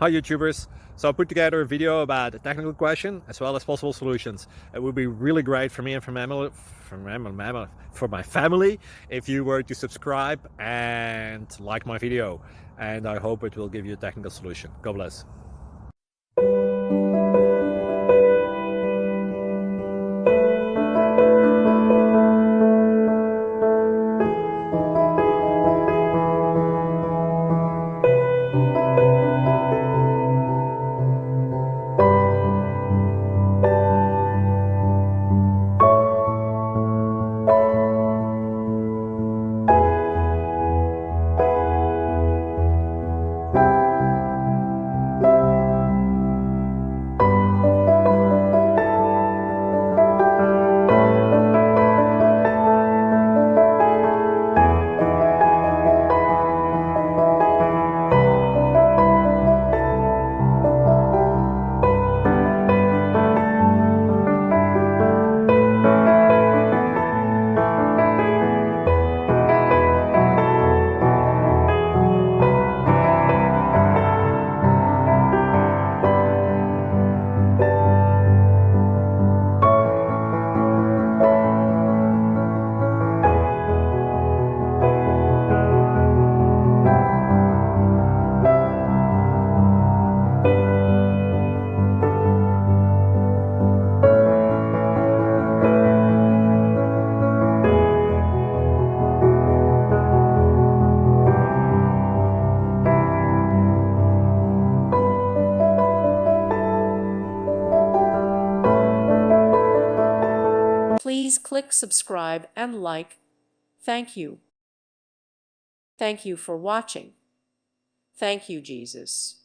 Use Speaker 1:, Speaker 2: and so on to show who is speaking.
Speaker 1: Hi YouTubers! So I put together a video about a technical question as well as possible solutions. It would be really great for me and for my family if you were to subscribe and like my video, and I hope it will give you a technical solution. God bless.
Speaker 2: Please click subscribe and like. Thank you. Thank you for watching. Thank you, Jesus.